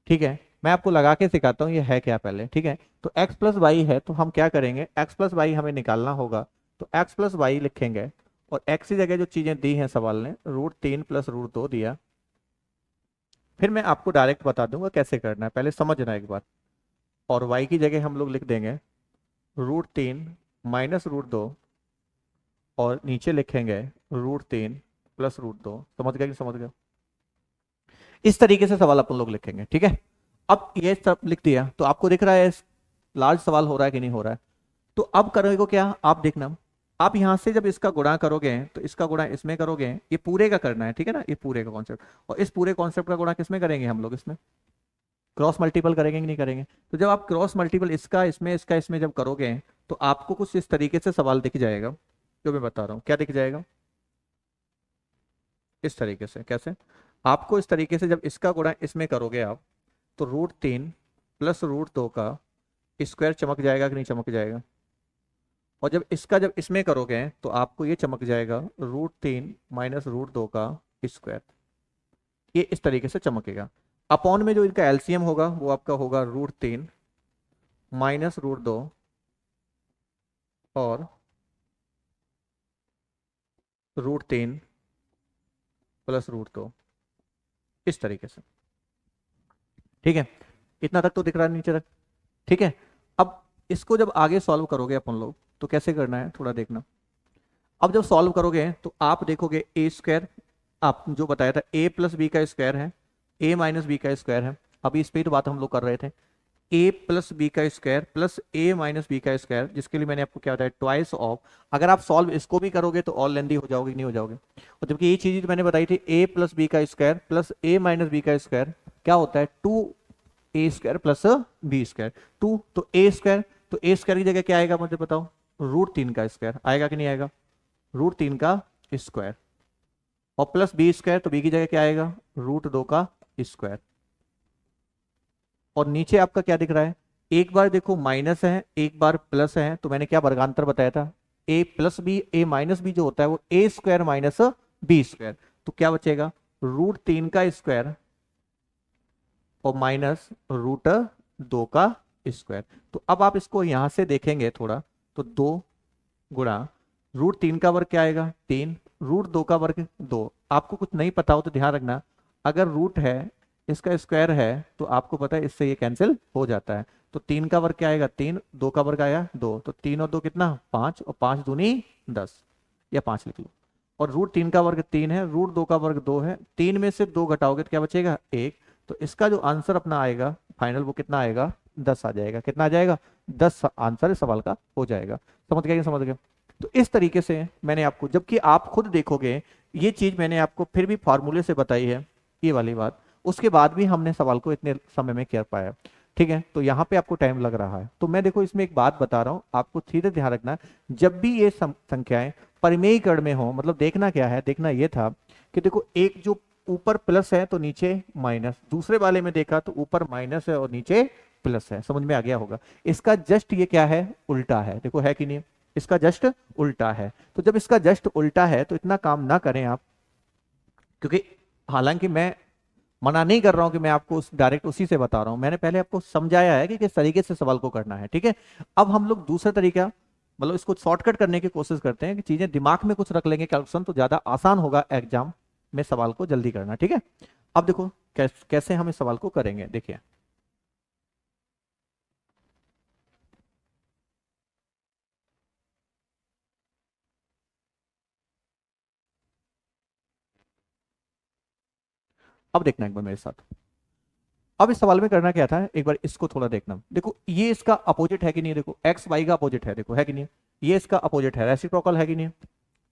ठीक है, मैं आपको लगा के सिखाता हूँ ये है क्या पहले। ठीक है, तो x प्लस वाई है, तो हम क्या करेंगे, x प्लस वाई हमें निकालना होगा, तो x प्लस वाई लिखेंगे और x की जगह जो चीजें दी हैं सवाल ने, √3 प्लस √2 दिया। फिर मैं आपको डायरेक्ट बता दूंगा कैसे करना है, पहले समझना एक बार। और y की जगह हम लोग लिख देंगे √3 माइनस √2 और नीचे लिखेंगे √3 प्लस √2। समझ गया कि समझ गया? इस तरीके से सवाल अपन लोग लिखेंगे। ठीक है, अब ये सब लिख दिया तो आपको दिख रहा है लार्ज सवाल हो रहा है कि नहीं हो रहा है। तो अब करोगे क्या, आप देखना, आप यहां से जब इसका गुणा करोगे तो इसका गुणा इसमें करोगे, ये पूरे का करना है। ठीक है ना, ये पूरे का कॉन्सेप्ट, और इस पूरे कॉन्सेप्ट का गुणा किसमें करेंगे हम लोग, इसमें क्रॉस मल्टीपल करेंगे कि नहीं करेंगे। तो जब आप क्रॉस मल्टीपल इसका इसमें इसका इसमें जब करोगे तो आपको कुछ इस तरीके से सवाल दिख जाएगा, जो मैं बता रहा हूं। क्या दिख जाएगा, इस तरीके से। कैसे, आपको इस तरीके से जब इसका गुणा इसमें करोगे आप, तो √3 प्लस √2 का स्क्वायर चमक जाएगा कि नहीं चमक जाएगा, और जब इसका जब इसमें करोगे तो आपको ये चमक जाएगा √3 माइनस √2 का स्क्वायर, ये इस तरीके से चमकेगा। अपॉन में जो इनका एलसीएम होगा वो आपका होगा √3 माइनस √2 और √3 प्लस √2, इस तरीके से। ठीक है, इतना तक तो दिख रहा है नीचे तक। ठीक है, अब इसको जब आगे सॉल्व करोगे अपन लोग तो कैसे करना है थोड़ा देखना। अब जब सॉल्व करोगे तो आप देखोगे ए स्क्वायर, आप जो बताया था a प्लस बी का स्क्वायर है, a माइनस बी का स्क्वायर है। अभी इस पे ही तो बात हम लोग कर रहे थे, a प्लस बी का square plus a minus b का स्क्वायर, जिसके लिए मैंने आपको क्या बताया, ट्वाइस ऑफ। अगर आप सॉल्व इसको भी करोगे तो और लेंदी हो जाओगे, नहीं हो जाओगे। और जबकि ये चीज मैंने बताई थी, a प्लस बी का square plus a minus b का स्क्वायर क्या होता है, 2a square plus B square. 2 तो a स्क्वायर, तो a स्क्वायर की जगह क्या आएगा मुझे बताओ, √3 का स्क्वायर आएगा कि नहीं आएगा, √3 का स्क्वायर, और प्लस बी स्क्वायर, तो बी की जगह क्या आएगा, √2 का स्क्वायर। और नीचे आपका क्या दिख रहा है, एक बार देखो माइनस है एक बार प्लस है, तो मैंने क्या वर्गांतर बताया था, a plus b, a minus b जो होता है वो a square minus b square. तो क्या बचेगा, √3 का स्क्वायर और माइनस √2 का स्क्वायर। तो अब आप इसको यहां से देखेंगे थोड़ा, तो 2 गुणा √3 का वर्ग क्या आएगा, 3, √2 का वर्ग 2। आपको कुछ नहीं पता हो तो ध्यान रखना, अगर रूट है इसका स्क्वायर है तो आपको पता है इससे ये कैंसिल हो जाता है। तो 3 का वर्ग क्या आएगा, 3, 2 का वर्ग आया 2, तो 3 और 2 कितना, 5, और 5 दूनी 10, या 5 लिख लो। और √3 का वर्ग 3 है, √2 का वर्ग 2 है, 3 में से 2 घटाओगे तो क्या बचेगा, 1। तो इसका जो आंसर अपना आएगा फाइनल वो कितना आएगा, 10 आ जाएगा। कितना आ जाएगा, 10 आंसर इस सवाल का हो जाएगा। समझ गया कि समझ गया? तो इस तरीके से मैंने आपको, जबकि आप खुद देखोगे ये चीज मैंने आपको फिर भी फॉर्मूले से बताई है, ये वाली बात, उसके बाद भी हमने सवाल को इतने समय में कर पाया। ठीक है, तो यहाँ पे आपको टाइम लग रहा है। तो मैं देखो इसमें एक बात बता रहा हूँ आपको, सीधे ध्यान रखना, जब भी ये संख्याएं परिमेयीकरण में हो, मतलब देखना क्या है, देखना ये था कि देखो एक जो ऊपर प्लस है तो नीचे माइनस, दूसरे वाले में देखा तो ऊपर माइनस है और नीचे प्लस है, समझ में आ गया होगा। इसका जस्ट ये क्या है, उल्टा है, देखो है कि नहीं, इसका जस्ट उल्टा है। तो जब इसका जस्ट उल्टा है तो इतना काम ना करें आप, क्योंकि हालांकि मैं मना नहीं कर रहा हूं कि मैं आपको उस डायरेक्ट उसी से बता रहा हूं, मैंने पहले आपको समझाया है कि किस तरीके से सवाल को करना है। ठीक है, अब हम लोग दूसरा तरीका, मतलब इसको शॉर्टकट करने की कोशिश करते हैं कि चीजें दिमाग में कुछ रख लेंगे कैलकुलेशन, तो ज्यादा आसान होगा एग्जाम में सवाल को जल्दी करना। ठीक है, अब देखो कैसे हम इस सवाल को करेंगे, देखिए। अब देखना एक बार मेरे साथ, अब इस सवाल में करना क्या था, एक बार इसको थोड़ा देखना। देखो ये इसका अपोजिट है कि नहीं, देखो एक्स वाई का अपोजिट है, देखो है कि नहीं, ये इसका अपोजिट है, रेसिप्रोकल है कि नहीं,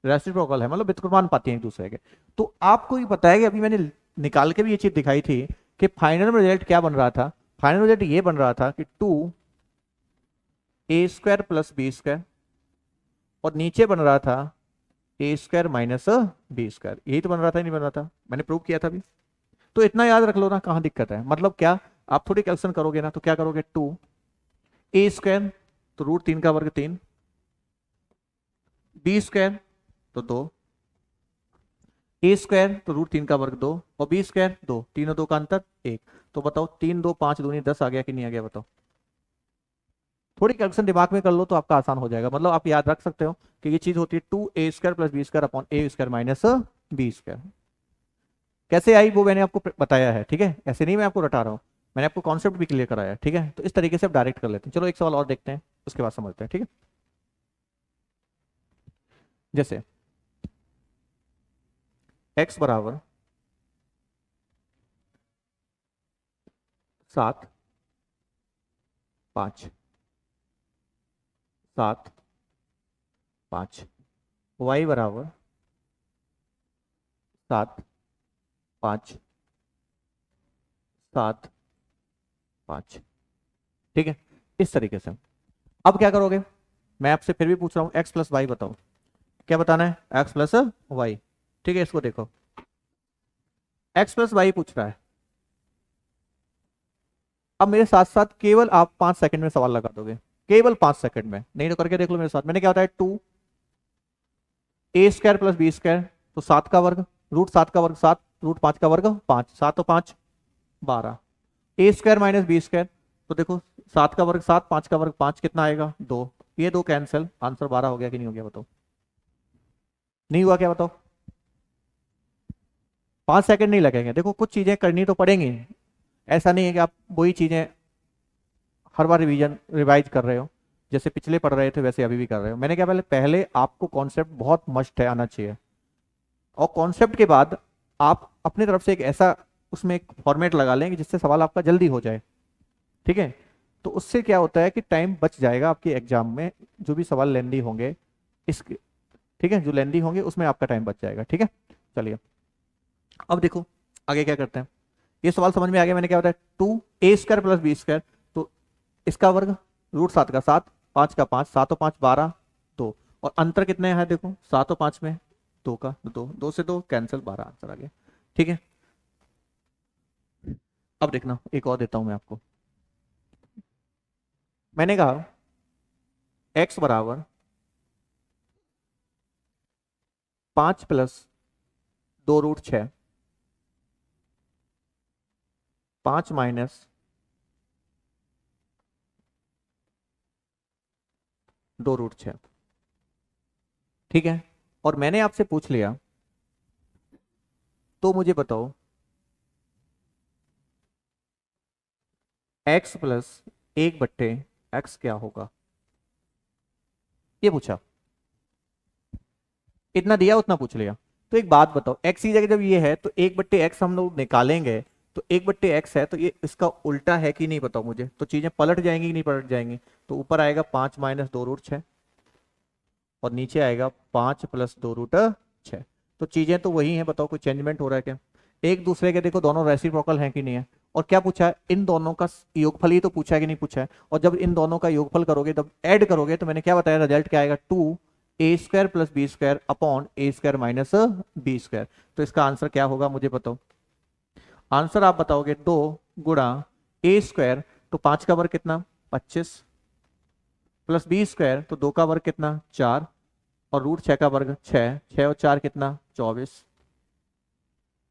रेसिप्रोकल है, मतलब व्युत्क्रमानुपाती हैं एक दूसरे के। तो आपको ये पता है कि अभी मैंने निकाल के भी ये चीज दिखाई थी कि फाइनल रिजल्ट क्या बन रहा था, फाइनल रिजल्ट ये बन रहा था कि 2a² + b², और नीचे बन रहा था a² - b², यही तो बन रहा था, नहीं बन रहा था, मैंने प्रूव किया था अभी। तो इतना याद रख लो ना, कहाँ दिक्कत है, मतलब क्या, आप थोड़ी कैलकुलेशन करोगे ना, तो क्या करोगे, 2a² तो √3 का वर्ग 3, b² तो 2, a² तो √3 का वर्ग 2, और b² 2, तीनों 2 का अंतर 1। तो बताओ 3 2 5 दूनी 10 आ गया कि नहीं आ गया, बताओ। थोड़ी कैलकुलेशन दिमाग में कर लो तो आपका आसान हो जाएगा, मतलब आप याद रख सकते हो कि ये चीज होती है 2a² + b² - b²। कैसे आई वो मैंने आपको बताया है, ठीक है, ऐसे नहीं मैं आपको रटा रहा हूँ, मैंने आपको कॉन्सेप्ट भी क्लियर कराया है। ठीक है, तो इस तरीके से आप डायरेक्ट कर लेते हैं। चलो एक सवाल और देखते हैं, उसके बाद समझते हैं। ठीक है, जैसे x = 7 5 7 5, y = 7 5 7 5। ठीक है, इस तरीके से अब क्या करोगे, मैं आपसे फिर भी पूछ रहा हूँ x + y बताओ, क्या बताना है, x + y। ठीक है, इसको देखो, x + y पूछ रहा है। अब मेरे साथ साथ केवल आप 5 सेकंड में सवाल लगा दोगे, केवल 5 सेकंड में, नहीं तो करके देख लो मेरे साथ। मैंने क्या बताया, 2a² + b², तो 7 का वर्ग, √7 का वर्ग 7, √5 का वर्ग 5, 7 और 5 12, a² - b², तो देखो 7 का वर्ग 7, 5 का वर्ग 5, कितना आएगा 2, ये 2 कैंसिल, आंसर 12 हो गया कि नहीं हो गया, बताओ। नहीं हुआ क्या, बताओ। 5 सेकंड नहीं लगेंगे, देखो कुछ चीजें करनी तो पड़ेंगी, ऐसा नहीं है कि आप वही चीजें हर बार रिवाइज कर रहे हो, जैसे पिछले पढ़ रहे थे वैसे अभी भी कर रहे हो। मैंने क्या, पहले पहले आपको कॉन्सेप्ट बहुत मस्ट है, आना चाहिए, और कॉन्सेप्ट के बाद आप अपनी तरफ से एक ऐसा उसमें एक फॉर्मेट लगा लेंगे जिससे सवाल आपका जल्दी हो जाए। ठीक है, तो उससे क्या होता है कि टाइम बच जाएगा आपके एग्जाम में, जो भी सवाल लेंदी होंगे इसके, ठीक है, जो लेंदी होंगे उसमें आपका टाइम बच जाएगा। ठीक है, चलिए अब देखो आगे क्या करते हैं। ये सवाल समझ में आ गया, मैंने क्या बताया, 2a² + b², तो इसका वर्ग √7 का 7, 5 का 5, 7 और 5 12, 2, और अंतर कितने हैं देखो, 7 और 5 में 2 का 2, 2 से 2 कैंसिल, 12 आंसर आ गया। ठीक है, अब देखना एक और देता हूं मैं आपको। मैंने कहा x = 5 + 2√6, 5 - 2√6। ठीक है, और मैंने आपसे पूछ लिया, तो मुझे बताओ x + 1/x क्या होगा, ये पूछा, इतना दिया उतना पूछ लिया। तो एक बात बताओ, x की जगह जब ये है तो 1/x हम लोग निकालेंगे, तो 1/x है तो ये इसका उल्टा है कि नहीं बताओ मुझे, तो चीजें पलट जाएंगी कि नहीं पलट जाएंगी, तो ऊपर आएगा 5 - 2√6, और नीचे आएगा 5 प्लस 2√6। तो चीजें तो वही हैं, बताओ कोई चेंजमेंट हो रहा है क्या? एक दूसरे के देखो दोनों रेसिप्रोकल हैं कि नहीं है। और क्या पूछा है, इन दोनों का योगफल ही तो पूछा है कि नहीं पूछा है। और जब इन दोनों का योगफल करोगे तब ऐड करोगे तो मैंने क्या बताया, रिजल्ट क्या आएगा, 2a² + b² upon a² minus b²। तो इसका आंसर क्या होगा मुझे बताओ। आंसर आप बताओगे 2 गुणा a², तो 5 का वर्ग कितना 25, प्लस b² तो 2 का वर्ग कितना 4, और √6 का वर्ग 6, 6 और 4 कितना 24,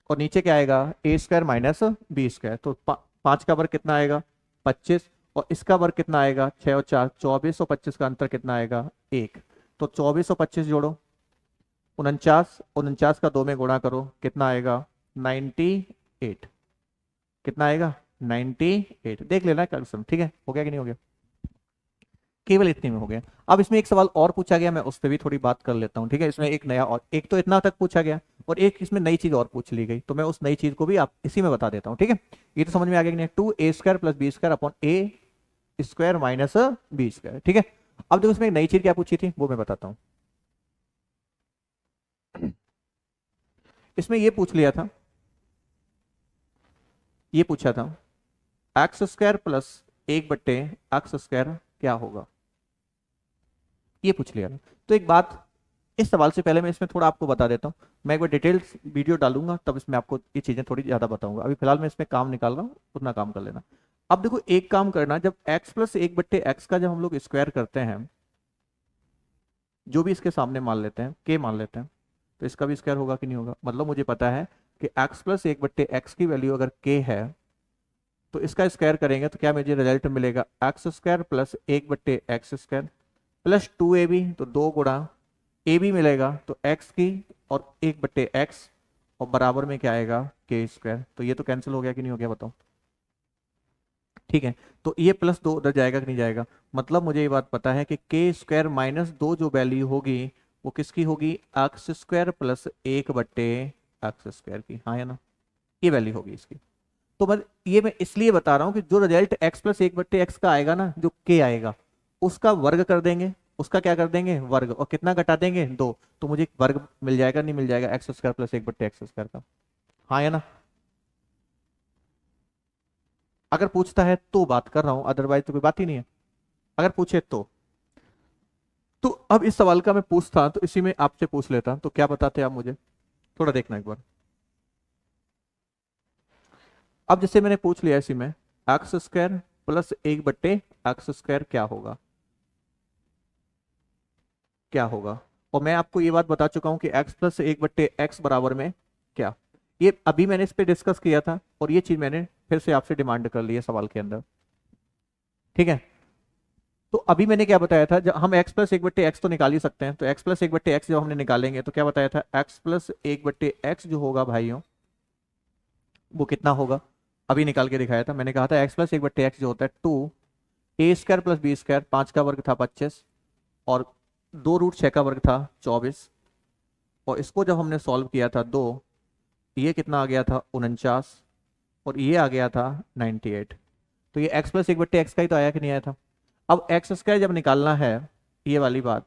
और नीचे क्या आएगा a² माइनस b²। तो 5 का वर्ग कितना आएगा 25, और इसका वर्ग कितना आएगा 6 और 4 24, और 25 का अंतर कितना आएगा 1। तो 24 और 25 जोड़ो 49, 49 का 2 में गुणा करो कितना आएगा 98। कितना आएगा 98। देख लेना कैलकुलेशन, ठीक है, हो गया कि नहीं हो गया, केवल इतने में हो गया। अब इसमें एक सवाल और पूछा गया, मैं उस पर भी थोड़ी बात कर लेता हूँ, ठीक है। इसमें एक नया, और एक तो इतना तक पूछा गया और एक इसमें नई चीज और पूछ ली गई, तो मैं उस नई चीज को भी आप इसी में बता देता हूँ, ठीक है। ये तो समझ में आ गया कि नहीं, 2a² + b² upon a² minus b², ठीक है। अब देखो इसमें एक नई चीज क्या पूछी थी वो मैं बताता हूँ। इसमें ये पूछ लिया था, ये पूछा था x² + 1/x² क्या होगा, ये पूछ लिया था। तो एक बात, इस सवाल से पहले मैं इसमें थोड़ा आपको बता देता हूँ। मैं एक बार डिटेल्स वीडियो डालूंगा तब इसमें आपको ये चीजें थोड़ी ज्यादा बताऊंगा। अभी फिलहाल मैं इसमें काम निकाल रहा हूँ, उतना काम कर लेना। अब देखो एक काम करना, जब x + 1/x का जब हम लोग स्क्वायर करते हैं, जो भी इसके सामने मान लेते हैं k मान लेते हैं, तो इसका भी स्क्वायर होगा कि नहीं होगा। मतलब मुझे पता है कि x + 1/x की वैल्यू अगर k है तो इसका स्क्वायर करेंगे तो क्या मुझे रिजल्ट मिलेगा, x² + 1/x² प्लस 2ab, तो 2 गुणा ए बी मिलेगा तो x की और 1/x, और बराबर में क्या आएगा k²। तो ये तो कैंसिल हो गया कि नहीं हो गया बताओ, ठीक है। तो ये +2 उधर जाएगा कि नहीं जाएगा। मतलब मुझे ये बात पता है कि k² माइनस 2 जो वैल्यू होगी वो किसकी होगी, x² + 1/x² की, हाँ या ना, ये वैल्यू होगी इसकी। तो मैं इसलिए बता रहा हूं कि जो रिजल्ट x + 1/x का आएगा ना, जो k आएगा उसका वर्ग कर देंगे, उसका क्या कर देंगे वर्ग, और कितना घटा देंगे 2, तो मुझे वर्ग मिल जाएगा नहीं मिल जाएगा x² + 1/x² का, हाँ या ना। अगर पूछता है तो बात कर रहा हूं, अदरवाइज तो कोई बात ही नहीं है। अगर पूछे तो अब इस सवाल का मैं पूछता तो इसी में आपसे पूछ लेता, तो क्या बताते आप मुझे, थोड़ा देखना एक बार। अब जैसे मैंने पूछ लिया इसी में x² + 1/x² क्या होगा, क्या होगा। और मैं आपको ये बात बता चुका हूं कि x + 1/x बराबर में क्या, ये अभी मैंने इस पे डिस्कस किया था और ये चीज मैंने फिर से आपसे डिमांड कर ली है सवाल के अंदर, ठीक है। तो अभी मैंने क्या बताया था, जब हम x + 1/x तो निकाल ही सकते हैं, तो x + 1/x जब हमने निकालेंगे तो क्या बताया था, x + 1/x जो होगा भाइयों वो कितना होगा, अभी निकाल के दिखाया था। मैंने कहा था x + 1/x जो होता है 2a² + b², 5 का वर्ग था 25, और 2√6 का वर्ग था 24, और इसको जब हमने सॉल्व किया था 2, ये कितना आ गया था 49, और ये आ गया था 98। तो ये x + 1/x का ही तो आया कि नहीं आया था। अब x² जब निकालना है, ये वाली बात,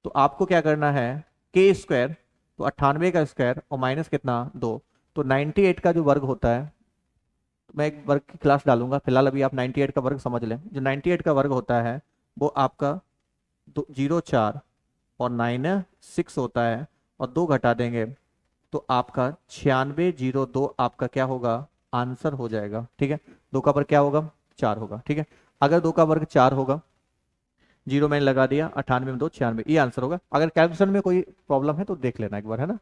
तो आपको क्या करना है, k², तो 98 का स्क्वायर और माइनस कितना 2, तो 98 का जो वर्ग होता है, तो मैं एक वर्ग की क्लास डालूंगा, फिलहाल अभी आप 98 का वर्ग समझ लें। जो 98 का वर्ग होता है वो आपका 0 4 और 9 6 होता है, और 2 घटा देंगे तो आपका 9602 आपका क्या होगा आंसर हो जाएगा, ठीक है। 2 का वर्ग क्या होगा 4 होगा, ठीक है। अगर 2 का वर्ग 4 होगा, 0 मैंने लगा दिया, 98 में 2 96, ये आंसर होगा। अगर कैलकुलेशन में कोई प्रॉब्लम है तो देख लेना एक बार, है ना,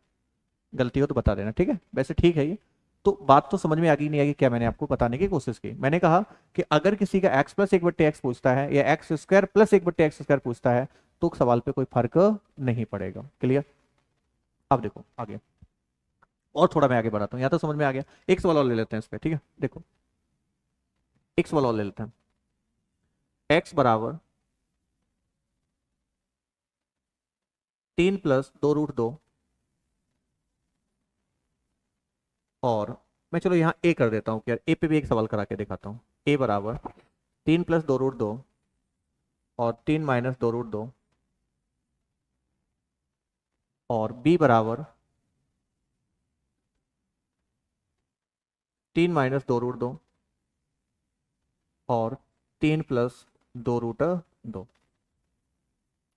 गलती हो तो बता देना, ठीक है। वैसे ठीक है ये तो, बात तो समझ में आ गई नहीं आएगी क्या, मैंने आपको बताने की कोशिश की। मैंने कहा कि अगर किसी का x + 1/x पूछता है या x² + 1/x² पूछता है तो सवाल पे कोई फर्क नहीं पड़ेगा, क्लियर। अब देखो आगे, और थोड़ा मैं आगे बढ़ाता हूँ, यहाँ तो समझ में आ गया। एक सवाल और ले लेते हैं इस पे, ठीक है। देखो एक सवाल और ले लेते हैं, x बराबर 3 + 2√2, और मैं चलो यहाँ a कर देता हूँ कि यार a पे भी एक सवाल करा के दिखाता हूँ। a बराबर 3 + 2√2 और 3 - 2√2 और b बराबर 3 - 2√2 और 3 + 2√2।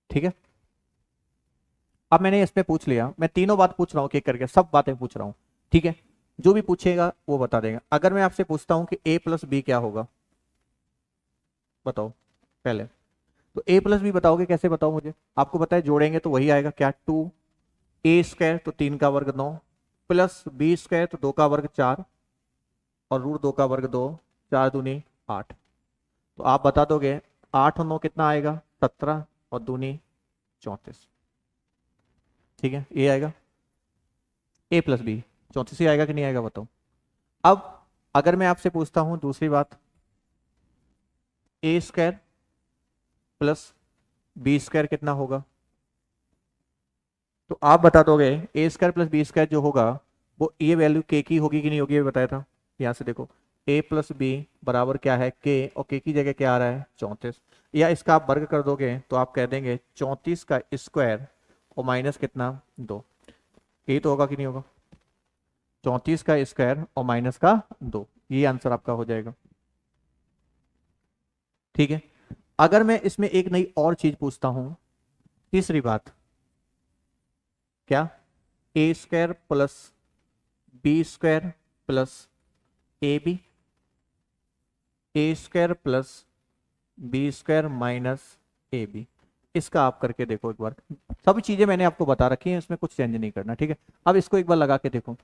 ठीक है, अब मैंने इसमें पूछ लिया, मैं तीनों बात पूछ रहा हूँ एक करके, सब बातें पूछ रहा हूँ। ठीक है, जो भी पूछेगा वो बता देगा। अगर मैं आपसे पूछता हूँ कि a + b क्या होगा, बताओ पहले। तो a + b बताओगे कैसे, बताओ मुझे। आपको पता है जोड़ेंगे तो वही आएगा क्या, 2a² तो 3 का वर्ग 9 प्लस b² तो 2 का वर्ग 4 और √2 का वर्ग 2, 4 दूनी 8। तो आप बता दोगे 8 और 9 कितना आएगा, 17 और दूनी 34। ठीक है, ये आएगा a + b 34 ही आएगा कि नहीं आएगा, बताओ। अब अगर मैं आपसे पूछता हूं दूसरी बात, a² + b² कितना होगा, तो आप बता दोगे a² + b² जो होगा वो ये वैल्यू k की होगी कि नहीं होगी, ये बताया था। यहां से देखो a + b बराबर क्या है k, और k की जगह क्या आ रहा है 34, या इसका आप वर्ग कर दोगे तो आप कह देंगे 34 का स्क्वायर और माइनस कितना 2, यही तो होगा कि नहीं होगा, 34 का स्क्वायर और माइनस का 2, ये आंसर आपका हो जाएगा। ठीक है, अगर मैं इसमें एक नई और चीज पूछता हूं, तीसरी बात क्या, a² + b² + ab, a² + b² - ab, इसका आप करके देखो एक बार। सभी चीजें मैंने आपको बता रखी हैं, इसमें कुछ चेंज नहीं करना। ठीक है, अब इसको एक बार लगा के देखो।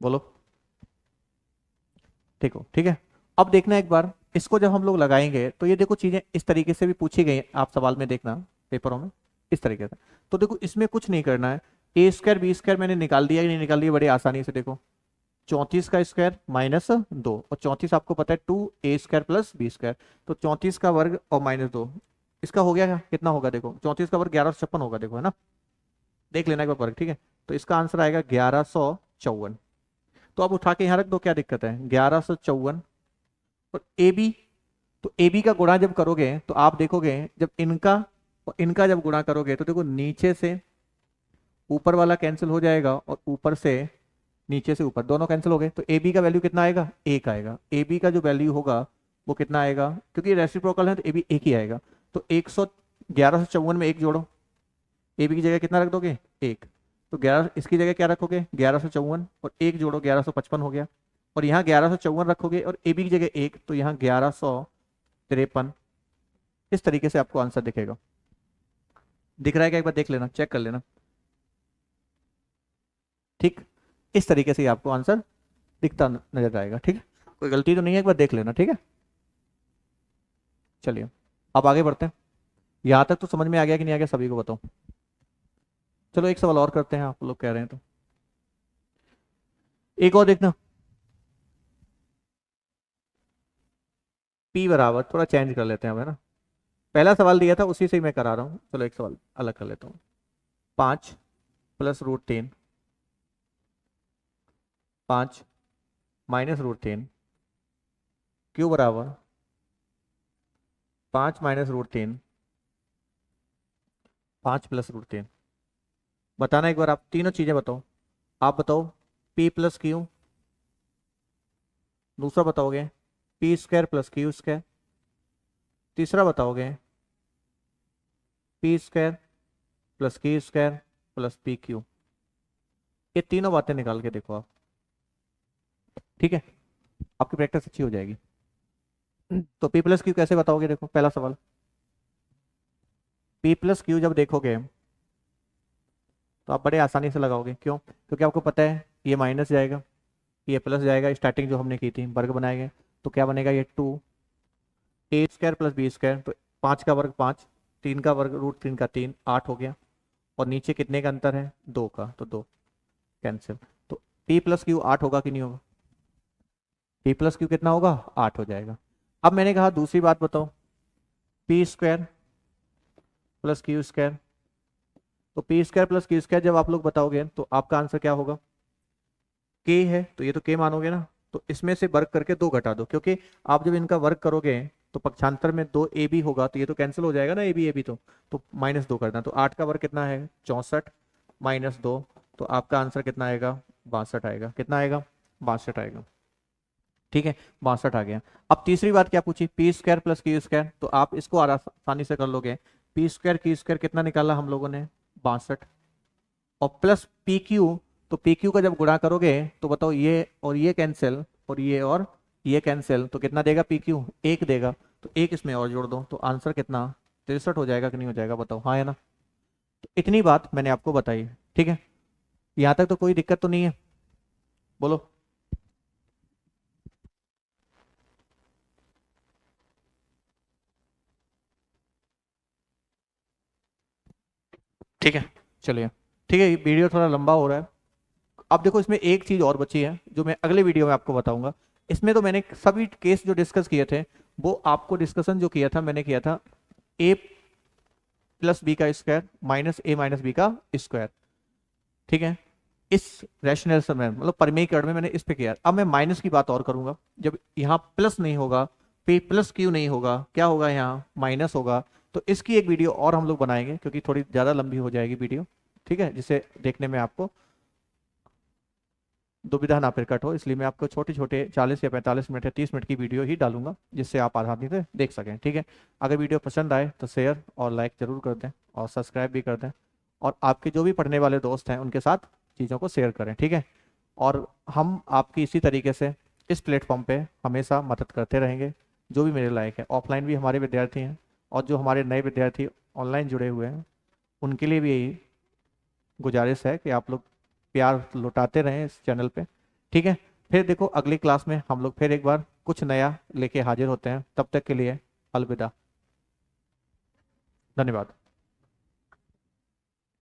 बोलो, ठीक हो, ठीक है। अब देखना एक बार, इसको जब हम लोग लगाएंगे तो ये देखो चीजें इस तरीके से भी पूछी गई हैं, आप सवाल में देखना पेपरों में इस तरीके से। तो देखो इसमें कुछ नहीं करना है, a² b² मैंने निकाल दिया कि नहीं निकाल दिया, बड़ी आसानी से देखो 34 का स्क्वायर -2 और 34 आपको पता है 2a² + b², तो 34 का वर्ग और -2, इसका हो गया क्या, कितना होगा देखो, 34 का वर्ग 1156 होगा, देखो है ना, देख लेना एक बार वर्ग। ठीक है, तो इसका आंसर आएगा 1154। तो अब उठा के यहाँ रख दो, क्या दिक्कत है, 1154। और ए बी, तो ए बी का गुणा जब करोगे तो आप देखोगे जब इनका और इनका जब गुणा करोगे तो देखो नीचे से ऊपर वाला कैंसिल हो जाएगा और ऊपर से नीचे से ऊपर, दोनों कैंसिल हो गए, तो ए बी का वैल्यू कितना आएगा, एक आएगा। ए बी का जो वैल्यू होगा वो कितना आएगा, क्योंकि रेसिप्रोकल है तो ए बी एक ही आएगा। तो 1154 में एक जोड़ो, ए बी की जगह कितना रख दोगे, एक। तो 11, इसकी जगह क्या रखोगे 1154 और एक जोड़ो 1155 हो गया। और यहाँ 1154 रखोगे और ए बी की जगह एक, तो यहाँ 1153। इस तरीके से आपको आंसर दिखेगा। दिख रहा है क्या, एक बार देख लेना, चेक कर लेना। ठीक, इस तरीके से ही आपको आंसर दिखता नजर आएगा। ठीक है, कोई गलती तो नहीं है, एक बार देख लेना। ठीक है, चलिए अब आगे बढ़ते हैं। यहाँ तक तो समझ में आ गया कि नहीं आ गया, सभी को बताओ। चलो एक सवाल और करते हैं, आप लोग कह रहे हैं तो एक और देखना। P बराबर, थोड़ा चेंज कर लेते हैं अब, है ना। पहला सवाल दिया था उसी से ही मैं करा रहा हूँ, चलो एक सवाल अलग कर लेता हूँ। 5 + √3, 5 - √3 क्यू बराबर 5 - √3, 5 + √3। बताना एक बार, आप तीनों चीजें बताओ। आप बताओ P + Q, दूसरा बताओगे p² + q², तीसरा बताओगे p² + q² + pq। ये तीनों बातें निकाल के देखो आप। ठीक है, आपकी प्रैक्टिस अच्छी हो जाएगी। तो P + Q कैसे बताओगे, देखो पहला सवाल, P + Q जब देखोगे तो आप बड़े आसानी से लगाओगे, क्यों, क्योंकि आपको पता है ये माइनस जाएगा, ये प्लस जाएगा, स्टार्टिंग जो हमने की थी वर्ग बनाएंगे, तो क्या बनेगा, ये 2a² + b², तो 5 का वर्ग 5, 3 का वर्ग √3 का 3, 8 हो गया। और नीचे कितने का अंतर है, 2 का, तो 2 कैंसिल। तो P + Q 8 होगा कि नहीं होगा, पी प्लस क्यू कितना होगा, 8 हो जाएगा। अब मैंने कहा दूसरी बात बताओ, P square plus Q square, तो P square plus Q square जब आप लोग बताओगे तो आपका आंसर क्या होगा, के है तो ये तो के मानोगे ना, तो इसमें से वर्ग करके 2 घटा दो, क्योंकि आप जब इनका वर्ग करोगे तो पक्षांतर में 2 ए बी होगा, तो ये तो कैंसिल हो जाएगा ना, ए बी तो -2 करना, तो 8 का वर्ग कितना है 64 -2, तो आपका आंसर कितना आएगा 62 आएगा, कितना आएगा 62 आएगा। ठीक है, 62 आ गया। अब तीसरी बात क्या पूछी, P square plus Q square, तो आप इसको आसानी से कर लोगे, पी स्क्वायर क्यू स्क्वायर कितना निकाला हम लोगों ने 62, और प्लस पी क्यू, तो पी क्यू का जब गुणा करोगे तो बताओ ये और ये कैंसिल और ये कैंसिल, तो कितना देगा पी क्यू, 1 देगा, तो 1 इसमें और जोड़ दो, तो आंसर कितना 63 हो जाएगा कि नहीं हो जाएगा, बताओ हाँ है ना। तो इतनी बात मैंने आपको बताई, ठीक है, यहाँ तक तो कोई दिक्कत तो नहीं है, बोलो। ठीक है, चलिए, ठीक है, ये वीडियो थोड़ा लंबा हो रहा है। अब देखो इसमें एक चीज और बची है जो मैं अगले वीडियो में आपको बताऊंगा। इसमें तो मैंने सभी केस जो डिस्कस किए थे वो आपको डिस्कशन जो किया था मैंने किया था ए प्लस बी का स्क्वायर माइनस ए माइनस बी का स्क्वायर, ठीक है, इस रैशनल में मतलब परिमेयीकरण में मैंने इस पे किया। अब मैं माइनस की बात और करूंगा, जब यहाँ प्लस नहीं होगा, पे प्लस क्यू नहीं होगा, क्या होगा यहाँ माइनस होगा, तो इसकी एक वीडियो और हम लोग बनाएंगे क्योंकि थोड़ी ज़्यादा लंबी हो जाएगी वीडियो, ठीक है, जिसे देखने में आपको दुविधा ना फिर कट हो, इसलिए मैं आपको छोटे छोटे 40 या 45 मिनट या 30 मिनट की वीडियो ही डालूंगा जिससे आप आसानी से देख सकें, ठीक है। अगर वीडियो पसंद आए तो शेयर और लाइक जरूर कर दें और सब्सक्राइब भी कर दें, और आपके जो भी पढ़ने वाले दोस्त हैं उनके साथ चीज़ों को शेयर करें, ठीक है। और हम आपकी इसी तरीके से इस प्लेटफॉर्म पे हमेशा मदद करते रहेंगे, जो भी मेरे लायक है। ऑफलाइन भी हमारे विद्यार्थी हैं और जो हमारे नए विद्यार्थी ऑनलाइन जुड़े हुए हैं उनके लिए भी यही गुजारिश है कि आप लोग प्यार लुटाते रहें इस चैनल पे, ठीक है। फिर देखो अगली क्लास में हम लोग फिर एक बार कुछ नया लेके हाजिर होते हैं, तब तक के लिए अलविदा, धन्यवाद।